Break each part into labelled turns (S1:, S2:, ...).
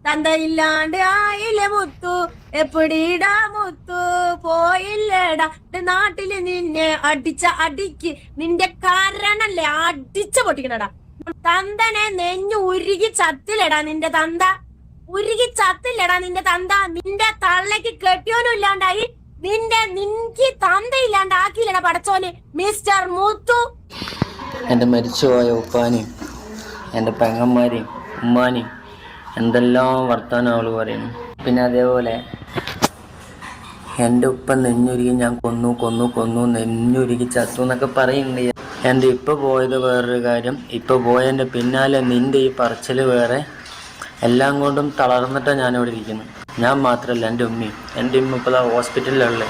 S1: തന്തയില്ലാണ്ട് ആയില്ലേ മുത്തു, എപ്പിടീടാ മുത്തു പോയില്ലേടാ നാട്ടില് നിന്നെ അടിച്ച അടിക്ക് നിന്റെ കാരണല്ലേ അടിച്ച പൊട്ടിക്കണടാ. തന്തനെ നെഞ്ഞു ഉരുകി ചത്തില്ലടാ നിന്റെ തന്ത, ഉരുകി ചത്തില്ലടാ നിന്റെ തന്ത. നിന്റെ തള്ളക്ക് കെട്ടിയോനും ഇല്ലാണ്ടായി, നിനക്ക് തന്തയില്ലാണ്ടാക്കിയില്ലടാ പടച്ചോന് മിസ്റ്റർ മുത്തു.
S2: എൻ്റെ മരിച്ചുപോയ ഉപ്പാനെയും എൻ്റെ പെങ്ങന്മാരെയും ഉമ്മാനെയും എന്തെല്ലാം വർത്താനം അവൾ പറയുന്നു. പിന്നെ അതേപോലെ എൻ്റെ ഉപ്പ നെഞ്ഞുരുകി ഞാൻ കൊന്നു കൊന്നു കൊന്നു നെഞ്ഞുരുകി ചത്തു എന്നൊക്കെ പറയുന്നുണ്ട്. എൻ്റെ ഇപ്പോൾ പോയത് വേറൊരു കാര്യം, ഇപ്പോൾ പോയതിൻ്റെ പിന്നാലെ നിൻ്റെ ഈ പറച്ചിൽ വേറെ. എല്ലാം കൊണ്ടും തളർന്നിട്ടാണ് ഞാനിവിടെ ഇരിക്കുന്നത്. ഞാൻ മാത്രമല്ല, എൻ്റെ ഉമ്മ ഇപ്പോൾ ഹോസ്പിറ്റലിലുള്ളത്.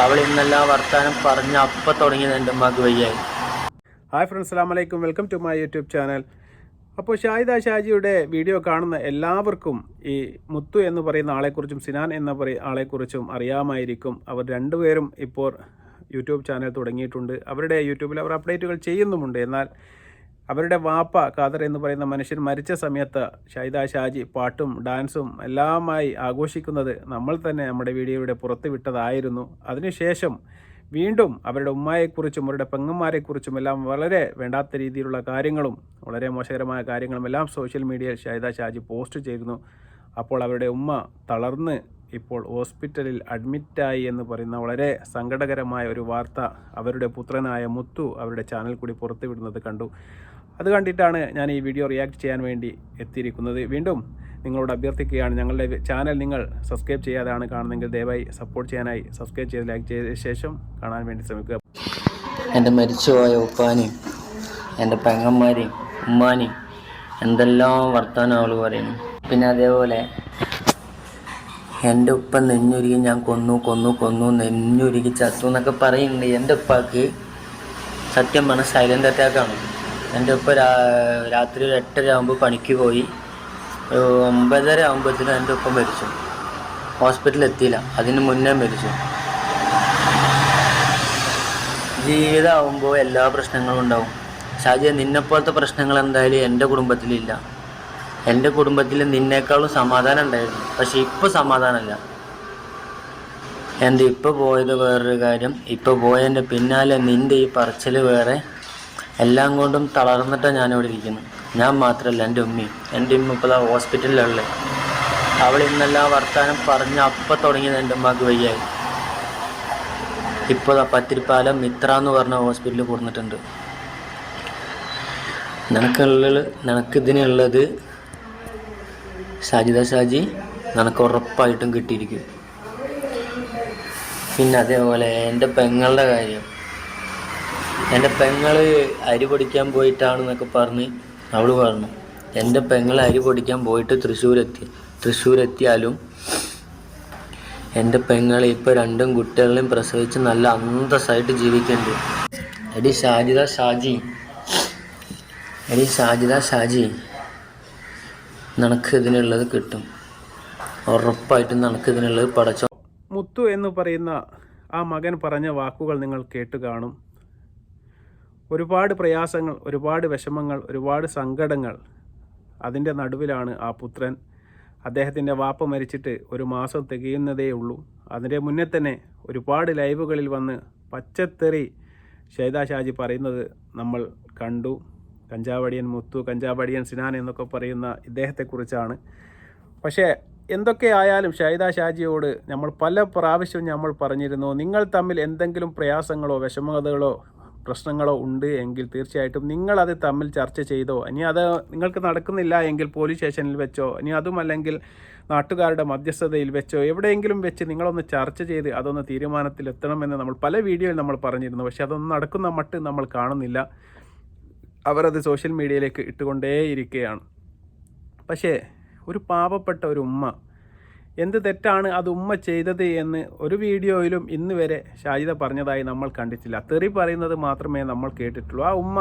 S2: അവൾ ഇന്നെല്ലാം വർത്താനം പറഞ്ഞ് അപ്പം തുടങ്ങിയത് എൻ്റെ ഉമ്മക്ക് വയ്യായി.
S3: ഹായ് ഫ്രണ്ട്സ്, അസ്സലാമു അലൈക്കും. Welcome to my YouTube channel. അപ്പോൾ ഷാഹിദ ഷാജിയുടെ വീഡിയോ കാണുന്ന എല്ലാവർക്കും ഈ മുത്തു എന്ന് പറയുന്ന ആളെക്കുറിച്ചും സിനാൻ എന്ന ആളെക്കുറിച്ചും അറിയാമായിരിക്കും. അവർ രണ്ടുപേരും ഇപ്പോൾ യൂട്യൂബ് ചാനൽ തുടങ്ങിയിട്ടുണ്ട്. അവരുടെ യൂട്യൂബിൽ അവർ അപ്ഡേറ്റുകൾ ചെയ്യുന്നുമുണ്ട്. എന്നാൽ അവരുടെ വാപ്പ ഖാദർ എന്ന് പറയുന്ന മനുഷ്യൻ മരിച്ച സമയത്ത് ഷാഹിദ ഷാജി പാട്ടും ഡാൻസും എല്ലാമായി ആഘോഷിക്കുന്നത് നമ്മൾ തന്നെ നമ്മുടെ വീഡിയോയുടെ പുറത്ത് വിട്ടതായിരുന്നു. അതിനുശേഷം വീണ്ടും അവരുടെ ഉമ്മയെക്കുറിച്ചും അവരുടെ പെങ്ങന്മാരെക്കുറിച്ചും എല്ലാം വളരെ വേണ്ടാത്ത രീതിയിലുള്ള കാര്യങ്ങളും വളരെ മോശകരമായ കാര്യങ്ങളും എല്ലാം സോഷ്യൽ മീഡിയയിൽ ഷാഹിദ ഷാജി പോസ്റ്റ് ചെയ്തിരുന്നു. അപ്പോൾ അവരുടെ ഉമ്മ തളർന്ന് ഇപ്പോൾ ഹോസ്പിറ്റലിൽ അഡ്മിറ്റായി എന്ന് പറയുന്ന വളരെ സങ്കടകരമായ ഒരു വാർത്ത അവരുടെ പുത്രനായ മുത്തു അവരുടെ ചാനൽ കൂടി പുറത്തുവിടുന്നത് കണ്ടു. അത് കണ്ടിട്ടാണ് ഞാൻ ഈ വീഡിയോ റിയാക്ട് ചെയ്യാൻ വേണ്ടി എത്തിയിരിക്കുന്നത്. വീണ്ടും നിങ്ങളോട് അഭ്യർത്ഥിക്കുകയാണ്, ഞങ്ങളുടെ ചാനൽ നിങ്ങൾ സബ്സ്ക്രൈബ് ചെയ്യാതാണ് കാണുന്നതെങ്കിൽ ദയവായി സപ്പോർട്ട് ചെയ്യാനായി സബ്സ്ക്രൈബ് ചെയ്ത് ലൈക്ക് ചെയ്ത ശേഷം കാണാൻ വേണ്ടി ശ്രമിക്കുക.
S2: എൻ്റെ മരിച്ചുപോയ ഉപ്പാനെയും എൻ്റെ പെങ്ങന്മാരെയും ഉമ്മാനെയും എന്തെല്ലാം വർത്താനം അവൾ പറയുന്നു. പിന്നെ അതേപോലെ എൻ്റെ ഉപ്പ നെഞ്ഞുരുകി ഞാൻ കൊന്നു കൊന്നു കൊന്നു നെഞ്ഞുരുകി ചത്തു എന്നൊക്കെ പറയുന്നുണ്ട്. എൻ്റെ ഉപ്പാക്ക് സത്യം പറഞ്ഞാൽ സൈലൻ്റ് അറ്റാക്കാണ്. എൻ്റെ ഉപ്പ രാത്രി 8:30 ആകുമ്പോൾ പണിക്ക് പോയി. 9:30 ആകുമ്പോഴത്തേനും എൻ്റെ ഉപ്പ മരിച്ചു. ഹോസ്പിറ്റലിൽ എത്തിയില്ല, അതിന് മുന്നേ മരിച്ചു. ജീവിതമാകുമ്പോൾ എല്ലാ പ്രശ്നങ്ങളും ഉണ്ടാവും. ഷാജിയെ, നിന്നെപ്പോലത്തെ പ്രശ്നങ്ങൾ എന്തായാലും എൻ്റെ കുടുംബത്തിലില്ല. എൻ്റെ കുടുംബത്തിൽ നിന്നേക്കാളും സമാധാനം ഉണ്ടായിരുന്നു, പക്ഷെ ഇപ്പോൾ സമാധാനമല്ല. എൻ്റെ ഇപ്പോൾ പോയത് വേറൊരു കാര്യം, ഇപ്പോൾ പോയതിൻ്റെ പിന്നാലെ നിൻ്റെ ഈ പറച്ചിൽ വേറെ. എല്ലാം കൊണ്ടും തളർന്നിട്ടാണ് ഞാനിവിടെ ഇരിക്കുന്നത്. ഞാൻ മാത്രമല്ല, എൻ്റെ ഉമ്മ ഇപ്പോൾ ഹോസ്പിറ്റലിലുള്ളത്. അവൾ ഇന്നെല്ലാം വർത്താനം പറഞ്ഞ് അപ്പം തുടങ്ങിയത് എൻ്റെ ഉമ്മക്ക് വയ്യായി. ഇപ്പോൾ പത്തിരിപ്പാലം മിത്ര എന്ന് പറഞ്ഞ ഹോസ്പിറ്റലിൽ കൊടുത്തിട്ടുണ്ട്. നിനക്കിതിനുള്ളത് ഷാജിദ ഷാജി നിനക്ക് ഉറപ്പായിട്ടും കിട്ടിയിരിക്കും. പിന്നെ അതേപോലെ എൻ്റെ പെങ്ങളുടെ കാര്യം, എൻ്റെ പെങ്ങൾ അരി പൊടിക്കാൻ പോയിട്ടാണെന്നൊക്കെ പറഞ്ഞ് അവൾ പറഞ്ഞു. എൻ്റെ പെങ്ങൾ അരി പൊടിക്കാൻ പോയിട്ട് തൃശ്ശൂരെത്തിയാലും എൻ്റെ പെങ്ങൾ ഇപ്പോൾ 2 കുട്ടികളെയും പ്രസവിച്ച് നല്ല അന്തസ്സായിട്ട് ജീവിക്കുന്നുണ്ട്. എടി ഷാജിദ ഷാജി നിനക്ക് ഇതിനുള്ളത് കിട്ടും, ഉറപ്പായിട്ടും നിനക്ക് ഇതിനുള്ളത് പടച്ചോ.
S3: മുത്തു എന്ന് പറയുന്ന ആ മകൻ പറഞ്ഞ വാക്കുകൾ നിങ്ങൾ കേട്ടു കാണും. ഒരുപാട് പ്രയാസങ്ങൾ, ഒരുപാട് വിഷമങ്ങൾ, ഒരുപാട് സങ്കടങ്ങൾ, അതിൻ്റെ നടുവിലാണ് ആ പുത്രൻ. അദ്ദേഹത്തിൻ്റെ വാപ്പ മരിച്ചിട്ട് 1 മാസം തികയുന്നതേ ഉള്ളൂ. അതിൻ്റെ മുന്നേ തന്നെ ഒരുപാട് ലൈവുകളിൽ വന്ന് പച്ചത്തെറി ഷാഹിദ ഷാജി പറയുന്നത് നമ്മൾ കണ്ടു. കഞ്ചാവടിയൻ മുത്തു, കഞ്ചാവടിയൻ സിനാൻ എന്നൊക്കെ പറയുന്ന ഇദ്ദേഹത്തെക്കുറിച്ചാണ്. പക്ഷേ എന്തൊക്കെ ആയാലും ഷാഹിദ ഷാജിയോട് നമ്മൾ പല പ്രാവശ്യവും നമ്മൾ പറഞ്ഞിരുന്നു, നിങ്ങൾ തമ്മിൽ എന്തെങ്കിലും പ്രയാസങ്ങളോ വിഷമതകളോ പ്രശ്നങ്ങളോ ഉണ്ട് എങ്കിൽ തീർച്ചയായിട്ടും നിങ്ങളത് തമ്മിൽ ചർച്ച ചെയ്തോ, ഇനി അത് നിങ്ങൾക്ക് നടക്കുന്നില്ല എങ്കിൽ പോലീസ് സ്റ്റേഷനിൽ വെച്ചോ, ഇനി അതുമല്ലെങ്കിൽ നാട്ടുകാരുടെ മധ്യസ്ഥതയിൽ വെച്ചോ, എവിടെയെങ്കിലും വെച്ച് നിങ്ങളൊന്ന് ചർച്ച ചെയ്ത് അതൊന്ന് തീരുമാനത്തിലെത്തണമെന്ന് നമ്മൾ പല വീഡിയോയിൽ നമ്മൾ പറഞ്ഞിരുന്നു. പക്ഷെ അതൊന്നും നടക്കുന്ന മട്ട് നമ്മൾ കാണുന്നില്ല. അവരത് സോഷ്യൽ മീഡിയയിലേക്ക് ഇട്ടുകൊണ്ടേയിരിക്കുകയാണ്. പക്ഷേ ഒരു പാവപ്പെട്ട ഒരു ഉമ്മ, എന്ത് തെറ്റാണ് അത് ഉമ്മ ചെയ്തത് എന്ന് ഒരു വീഡിയോയിലും ഇന്ന് വരെ ഷാജിദ പറഞ്ഞതായി നമ്മൾ കണ്ടിട്ടില്ല. തെറി പറയുന്നത് മാത്രമേ നമ്മൾ കേട്ടിട്ടുള്ളൂ. ആ ഉമ്മ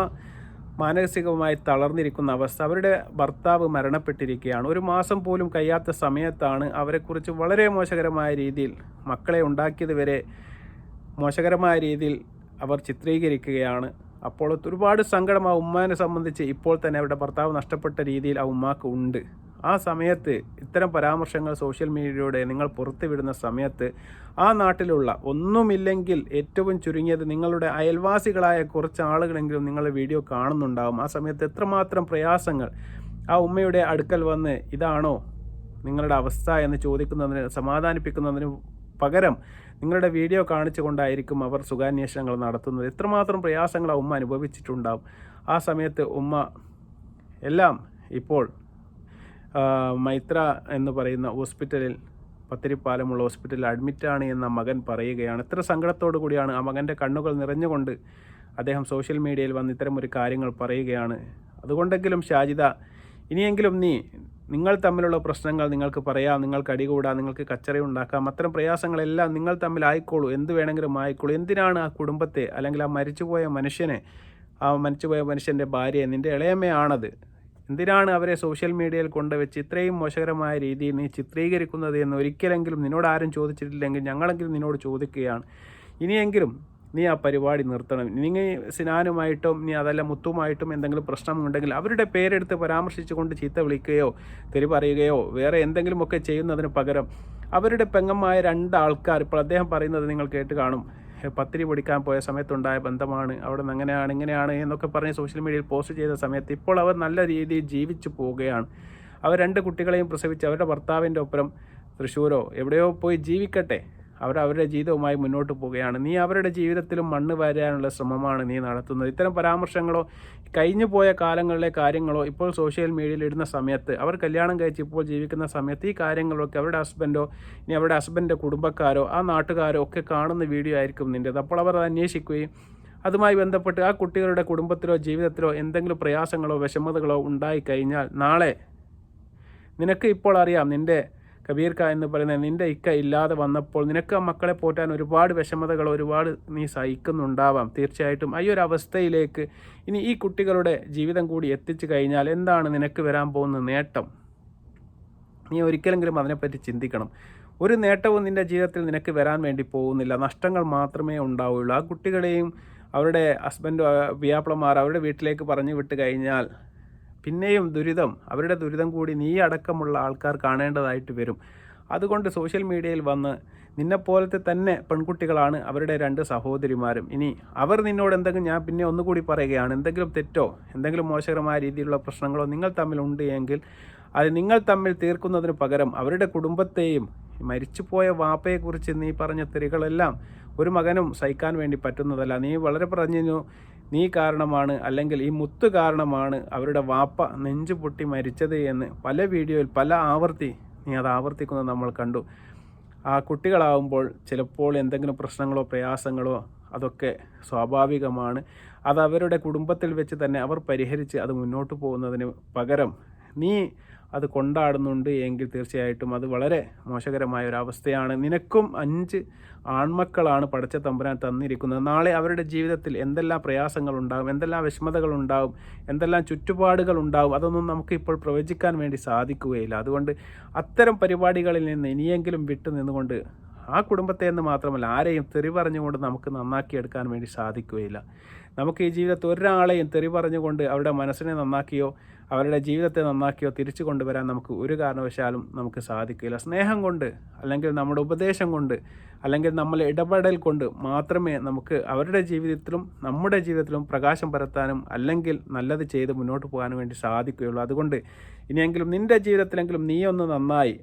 S3: മാനസികമായി തളർന്നിരിക്കുന്ന അവസ്ഥ. അവരുടെ ഭർത്താവ് മരണപ്പെട്ടിരിക്കുകയാണ്. 1 മാസം പോലും കഴിയാത്ത സമയത്താണ് അവരെക്കുറിച്ച് വളരെ മോശകരമായ രീതിയിൽ, മക്കളെ ഉണ്ടാക്കിയത് വരെ മോശകരമായ രീതിയിൽ അവർ ചിത്രീകരിക്കുകയാണ്. അപ്പോൾ ഒരുപാട് സങ്കടം ആ ഉമ്മാനെ സംബന്ധിച്ച് ഇപ്പോൾ തന്നെ അവരുടെ ഭർത്താവ് നഷ്ടപ്പെട്ട രീതിയിൽ ആ ഉമ്മാക്ക് ഉണ്ട്. ആ സമയത്ത് ഇത്തരം പരാമർശങ്ങൾ സോഷ്യൽ മീഡിയയിലൂടെ നിങ്ങൾ പുറത്തുവിടുന്ന സമയത്ത് ആ നാട്ടിലുള്ള ഒന്നുമില്ലെങ്കിൽ ഏറ്റവും ചുരുങ്ങിയത് നിങ്ങളുടെ അയൽവാസികളായ കുറച്ച് ആളുകളെങ്കിലും നിങ്ങളുടെ വീഡിയോ കാണുന്നുണ്ടാകും. ആ സമയത്ത് എത്രമാത്രം പ്രയാസങ്ങൾ ആ ഉമ്മയുടെ അടുക്കൽ വന്ന് ഇതാണോ നിങ്ങളുടെ അവസ്ഥ എന്ന് ചോദിക്കുന്നതിന് സമാധാനിപ്പിക്കുന്നതിന് പകരം നിങ്ങളുടെ വീഡിയോ കാണിച്ചു കൊണ്ടായിരിക്കും അവർ സുഖാന്വേഷണങ്ങൾ നടത്തുന്നത്. എത്രമാത്രം പ്രയാസങ്ങൾ ആ ഉമ്മ അനുഭവിച്ചിട്ടുണ്ടാവും. ആ സമയത്ത് ഉമ്മ എല്ലാം ഇപ്പോൾ മൈത്ര എന്ന് പറയുന്ന ഹോസ്പിറ്റലിൽ, പത്തിരിപ്പാലമുള്ള ഹോസ്പിറ്റലിൽ അഡ്മിറ്റാണ് എന്ന മകൻ പറയുകയാണ്. എത്ര സങ്കടത്തോടു കൂടിയാണ് ആ മകൻ്റെ കണ്ണുകൾ നിറഞ്ഞുകൊണ്ട് അദ്ദേഹം സോഷ്യൽ മീഡിയയിൽ വന്ന് ഇത്തരം ഒരു കാര്യങ്ങൾ പറയുകയാണ്. അതുകൊണ്ടെങ്കിലും ഷാജിദ, ഇനിയെങ്കിലും നിങ്ങൾ തമ്മിലുള്ള പ്രശ്നങ്ങൾ നിങ്ങൾക്ക് പറയാം, നിങ്ങൾക്ക് അടികൂടാം, നിങ്ങൾക്ക് കച്ചറയുണ്ടാക്കാം. അത്തരം പ്രയാസങ്ങളെല്ലാം നിങ്ങൾ തമ്മിൽ ആയിക്കോളൂ, എന്ത് വേണമെങ്കിലും ആയിക്കോളൂ. എന്തിനാണ് ആ കുടുംബത്തെ അല്ലെങ്കിൽ ആ മരിച്ചുപോയ മനുഷ്യൻ്റെ ഭാര്യയെ, നിൻ്റെ ഇളയമ്മയാണത്, എന്തിനാണ് അവരെ സോഷ്യൽ മീഡിയയിൽ കൊണ്ടുവച്ച് ഇത്രയും മോശകരമായ രീതിയിൽ നീ ചിത്രീകരിക്കുന്നത് എന്ന് ഒരിക്കലെങ്കിലും നിന്നോട് ആരും ചോദിച്ചിട്ടില്ലെങ്കിൽ ഞങ്ങളെങ്കിലും നിന്നോട് ചോദിക്കുകയാണ്. ഇനിയെങ്കിലും നീ ആ പരിപാടി നിർത്തണം. നിങ്ങൾ സിനാനുമായിട്ടും അതല്ല മുത്തുമായിട്ടും എന്തെങ്കിലും പ്രശ്നമുണ്ടെങ്കിൽ അവരുടെ പേരെടുത്ത് പരാമർശിച്ചുകൊണ്ട് ചീത്ത വിളിക്കുകയോ തെറി പറയുകയോ വേറെ എന്തെങ്കിലുമൊക്കെ ചെയ്യുന്നതിന് പകരം അവരുടെ പെങ്ങന്മായ 2 ആൾക്കാർ, ഇപ്പോൾ അദ്ദേഹം പറയുന്നത് നിങ്ങൾ കേട്ട് കാണും, പത്തിരി പൊടിക്കാൻ പോയ സമയത്തുണ്ടായ ബന്ധമാണ്, അവിടെ നിന്ന് അങ്ങനെയാണ് ഇങ്ങനെയാണ് എന്നൊക്കെ പറഞ്ഞ് സോഷ്യൽ മീഡിയയിൽ പോസ്റ്റ് ചെയ്ത സമയത്ത് ഇപ്പോൾ അവർ നല്ല രീതിയിൽ ജീവിച്ചു പോവുകയാണ്. അവർ 2 കുട്ടികളെയും പ്രസവിച്ച് അവരുടെ ഭർത്താവിൻ്റെ ഒപ്പം തൃശ്ശൂരോ എവിടെയോ പോയി ജീവിക്കട്ടെ, അവരുടെ ജീവിതവുമായി മുന്നോട്ട് പോവുകയാണ്. നീ അവരുടെ ജീവിതത്തിലും മണ്ണ് വാരാനുള്ള ശ്രമമാണ് നീ നടത്തുന്നത്. ഇത്തരം പരാമർശങ്ങളോ കഴിഞ്ഞു പോയ കാലങ്ങളിലെ കാര്യങ്ങളോ ഇപ്പോൾ സോഷ്യൽ മീഡിയയിൽ ഇടുന്ന സമയത്ത്, അവർ കല്യാണം കഴിച്ച് ഇപ്പോൾ ജീവിക്കുന്ന സമയത്ത് ഈ കാര്യങ്ങളൊക്കെ അവരുടെ ഹസ്ബൻഡോ ഇനി അവരുടെ ഹസ്ബൻഡിൻ്റെ കുടുംബക്കാരോ ആ നാട്ടുകാരോ ഒക്കെ കാണുന്ന വീഡിയോ ആയിരിക്കും നിൻ്റേത്. അപ്പോൾ അവർ അന്വേഷിക്കുകയും അതുമായി ബന്ധപ്പെട്ട് ആ കുട്ടികളുടെ കുടുംബത്തിലോ ജീവിതത്തിലോ എന്തെങ്കിലും പ്രയാസങ്ങളോ വിഷമതകളോ ഉണ്ടായിക്കഴിഞ്ഞാൽ നാളെ നിനക്ക് ഇപ്പോൾ അറിയാം, നിൻ്റെ കബീർക്ക എന്ന് പറയുന്ന നിൻ്റെ ഇക്ക ഇല്ലാതെ വന്നപ്പോൾ നിനക്ക് ആ മക്കളെ പോറ്റാൻ ഒരുപാട് വിഷമതകൾ ഒരുപാട് നീ സഹിക്കുന്നുണ്ടാവാം. തീർച്ചയായിട്ടും ഈ ഒരു അവസ്ഥയിലേക്ക് ഇനി ഈ കുട്ടികളുടെ ജീവിതം കൂടി എത്തിച്ചു കഴിഞ്ഞാൽ എന്താണ് നിനക്ക് വരാൻ പോകുന്ന നേട്ടം? നീ ഒരിക്കലെങ്കിലും അതിനെപ്പറ്റി ചിന്തിക്കണം. ഒരു നേട്ടവും നിൻ്റെ ജീവിതത്തിൽ നിനക്ക് വരാൻ വേണ്ടി പോകുന്നില്ല, നഷ്ടങ്ങൾ മാത്രമേ ഉണ്ടാവുകയുള്ളൂ. ആ കുട്ടികളെയും അവരുടെ ഹസ്ബൻഡ് വ്യാപ്ലമാർ അവരുടെ വീട്ടിലേക്ക് പറഞ്ഞു വിട്ട് കഴിഞ്ഞാൽ പിന്നെയും അവരുടെ ദുരിതം കൂടി നീ അടക്കമുള്ള ആൾക്കാർ കാണേണ്ടതായിട്ട് വരും. അതുകൊണ്ട് സോഷ്യൽ മീഡിയയിൽ വന്ന് നിന്നെപ്പോലത്തെ തന്നെ പെൺകുട്ടികളാണ് അവരുടെ 2 സഹോദരിമാരും. ഇനി അവർ നിന്നോട് എന്തെങ്കിലും, ഞാൻ പിന്നെ ഒന്നുകൂടി പറയുകയാണ്, എന്തെങ്കിലും തെറ്റോ എന്തെങ്കിലും മോശകരമായ രീതിയിലുള്ള പ്രശ്നങ്ങളോ നിങ്ങൾ തമ്മിലുണ്ട് എങ്കിൽ അത് നിങ്ങൾ തമ്മിൽ തീർക്കുന്നതിന് പകരം അവരുടെ കുടുംബത്തെയും മരിച്ചുപോയ വാപ്പയെക്കുറിച്ച് നീ പറഞ്ഞ തെറികളെല്ലാം ഒരു മകനും സഹിക്കാൻ വേണ്ടി പറ്റുന്നതല്ല. നീ വളരെ പറഞ്ഞു, നീ കാരണമാണ് അല്ലെങ്കിൽ ഈ മുത്ത് കാരണമാണ് അവരുടെ വാപ്പ നെഞ്ചു പൊട്ടി മരിച്ചത് എന്ന് പല വീഡിയോയിൽ പല ആവർത്തി നീ അത് ആവർത്തിക്കുന്നത് നമ്മൾ കണ്ടു. ആ കുട്ടികളാവുമ്പോൾ ചിലപ്പോൾ എന്തെങ്കിലും പ്രശ്നങ്ങളോ പ്രയാസങ്ങളോ അതൊക്കെ സ്വാഭാവികമാണ്. അത് അവരുടെ കുടുംബത്തിൽ വെച്ച് തന്നെ അവർ പരിഹരിച്ച് അത് മുന്നോട്ട് പോകുന്നതിന് പകരം നീ അത് കൊണ്ടാടുന്നുണ്ട് എങ്കിൽ തീർച്ചയായിട്ടും അത് വളരെ മോശകരമായ ഒരവസ്ഥയാണ്. നിനക്കും 5 ആൺമക്കളാണ് പടച്ച തമ്പുരാൻ തന്നിരിക്കുന്നത്. നാളെ അവരുടെ ജീവിതത്തിൽ എന്തെല്ലാം പ്രയാസങ്ങളുണ്ടാകും, എന്തെല്ലാം വിഷമതകളുണ്ടാകും, എന്തെല്ലാം ചുറ്റുപാടുകളുണ്ടാകും, അതൊന്നും നമുക്ക് ഇപ്പോൾ പ്രവചിക്കാൻ വേണ്ടി സാധിക്കുകയില്ല. അതുകൊണ്ട് അത്തരം പരിപാടികളിൽ നിന്ന് ഇനിയെങ്കിലും വിട്ടു നിന്നുകൊണ്ട് ആ കുടുംബത്തെ എന്ന് മാത്രമല്ല ആരെയും തെറി പറഞ്ഞുകൊണ്ട് നമുക്ക് നന്നാക്കിയെടുക്കാൻ വേണ്ടി സാധിക്കുകയില്ല. നമുക്ക് ഈ ജീവിതത്തിൽ ഒരാളെയും തെറി പറഞ്ഞുകൊണ്ട് അവരുടെ മനസ്സിനെ നന്നാക്കിയോ അവരുടെ ജീവിതത്തെ നന്നാക്കിയോ തിരിച്ചു കൊണ്ടുവരാൻ നമുക്ക് ഒരു കാരണവശാലും നമുക്ക് സാധിക്കില്ല. സ്നേഹം കൊണ്ട് അല്ലെങ്കിൽ നമ്മുടെ ഉപദേശം കൊണ്ട് അല്ലെങ്കിൽ നമ്മൾ ഇടപെടൽ കൊണ്ട് മാത്രമേ നമുക്ക് അവരുടെ ജീവിതത്തിലും നമ്മുടെ ജീവിതത്തിലും പ്രകാശം പരത്താനും അല്ലെങ്കിൽ നല്ലത് ചെയ്ത് മുന്നോട്ട് പോകാനും വേണ്ടി സാധിക്കുകയുള്ളൂ. അതുകൊണ്ട് ഇനിയെങ്കിലും നിൻ്റെ ജീവിതത്തിലെങ്കിലും നീ ഒന്ന് നന്നായി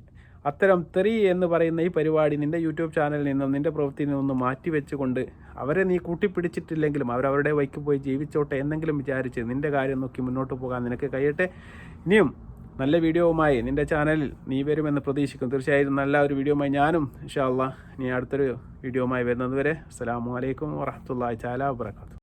S3: അത്തരം തെറി എന്ന് പറയുന്ന ഈ പരിപാടി നിൻ്റെ യൂട്യൂബ് ചാനലിൽ നിന്നും നിൻ്റെ പ്രവൃത്തിയിൽ നിന്നും മാറ്റി വെച്ചുകൊണ്ട് അവരെ നീ കൂട്ടിപ്പിടിച്ചിട്ടില്ലെങ്കിലും അവരവരുടെ വഴിക്ക് പോയി ജീവിച്ചോട്ടെ എന്നെങ്കിലും വിചാരിച്ച് നിൻ്റെ കാര്യം നോക്കി മുന്നോട്ട് പോകാൻ നിനക്ക് കഴിയട്ടെ. ഇനിയും നല്ല വീഡിയോവുമായി നിൻ്റെ ചാനലിൽ നീ വരുമെന്ന് പ്രതീക്ഷിക്കും. തീർച്ചയായും നല്ല ഒരു വീഡിയോയുമായി ഞാനും ഇൻഷാ അല്ലാഹ് ഇനി അടുത്തൊരു വീഡിയോയുമായി വരുന്നത് വരെ അസ്സലാമു അലൈക്കും വറഹ്മത്തുള്ളാഹി തആല വബറകാതുഹു.